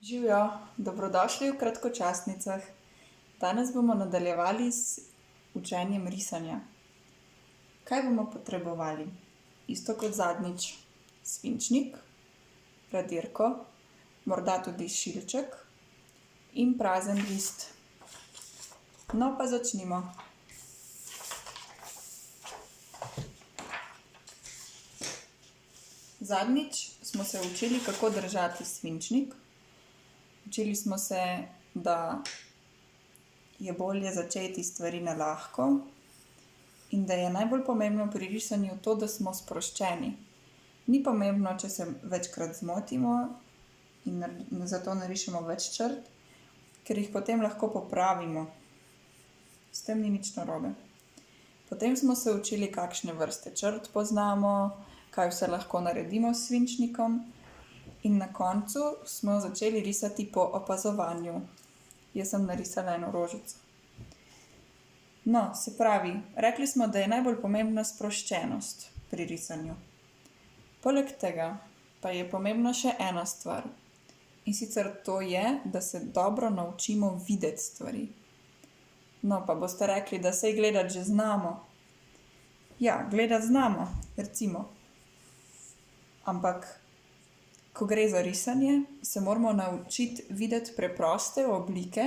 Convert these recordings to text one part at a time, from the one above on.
Živjo, dobrodošli v kratkočasnicah. Danes bomo nadaljevali s učenjem risanja. Kaj bomo potrebovali? Isto kot zadnjič. Svinčnik, radirko, morda tudi šilček in prazen list. No, pa začnimo. Zadnjič smo se učili, kako držati svinčnik. Učili smo se, da je bolje začeti stvari na lahko in da je najbolj pomembno pri risanju to, da smo sproščeni. Ni pomembno, če se večkrat zmotimo in zato narišemo več črt, ker jih potem lahko popravimo. S tem ni nič narobe. Potem smo se učili, kakšne vrste črt poznamo, kaj vse lahko naredimo s svinčnikom. In na koncu smo začeli risati po opazovanju. Jaz sem narisala eno rožico. No, se pravi, rekli smo, da je najbolj pomembna sproščenost pri risanju. Poleg tega pa je pomembna še ena stvar. In sicer to je, da se dobro naučimo videti stvari. No, pa boste rekli, da saj gledati že znamo. Ja, gledati znamo, recimo. Ampak ko gre za risanje, se moramo naučiti videti preproste oblike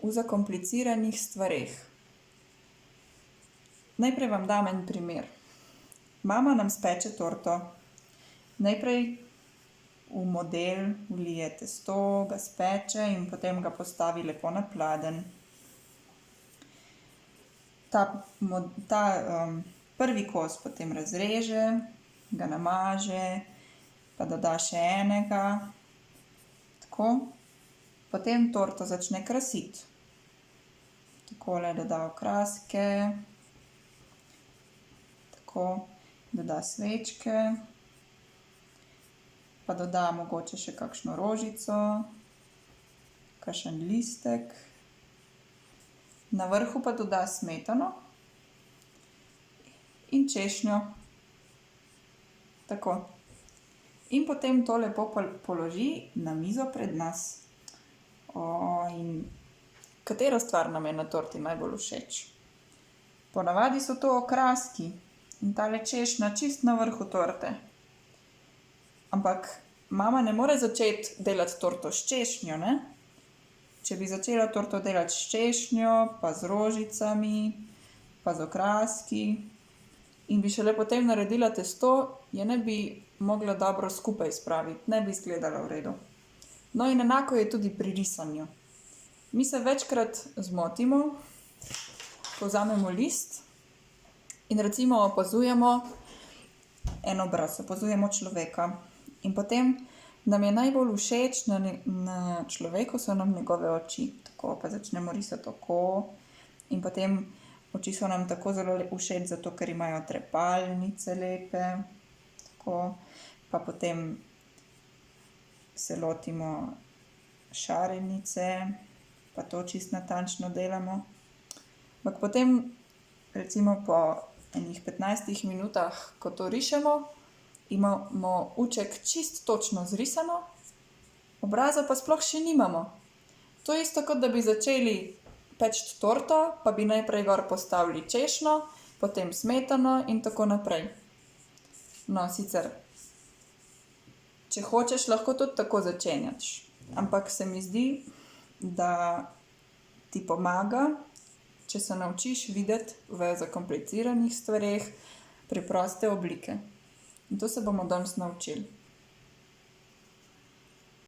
v zakompliciranih stvareh. Najprej vam dam en primer. Mama nam speče torto. Najprej v model vlije testo, ga speče in potem ga postavi lepo na pladenj. Prvi kos potem razreže, ga namaže, pa doda še enega, tako. Potem torto začne krasiti. Takole doda okraske, tako, doda svečke, pa doda mogoče še kakšno rožico, kakšen listek. Na vrhu pa doda smetano in češnjo. Tako. In potem to lepo položi na mizo pred nas. In katera stvar nam je na torti najbolj všeč? Ponavadi so to okraski in tale češnja čisto na vrhu torte. Ampak mama ne more začeti delati torto s češnjo, ne? Če bi začela torto delati s češnjo, pa z rožicami, pa z okraski in bi šele potem naredila testo, je ne bi mogla dobro skupaj spraviti, ne bi izgledala v redu. No in enako je tudi pri risanju. Mi se večkrat zmotimo, ko vzamemo list in recimo opazujemo en obraz, opazujemo človeka. In potem nam je najbolj všeč na človeku so nam njegove oči. Tako pa začnemo risati oko in potem oči so nam tako zelo všeč, zato ker imajo trepalnice lepe. Tako, pa potem se lotimo šarenice, pa to čisto natančno delamo. Ampak potem, recimo po enih 15 minutah, ko to rišemo, imamo uček čisto točno zrisano, obraza pa sploh še nimamo. To je isto, kot da bi začeli peči torto, pa bi najprej gor postavili češnjo, potem smetano in tako naprej. No, sicer, če hočeš, lahko tudi tako začenjaš. Ampak se mi zdi, da ti pomaga, če se naučiš videti v zakompliciranih stvareh preproste oblike. In to se bomo danes naučili.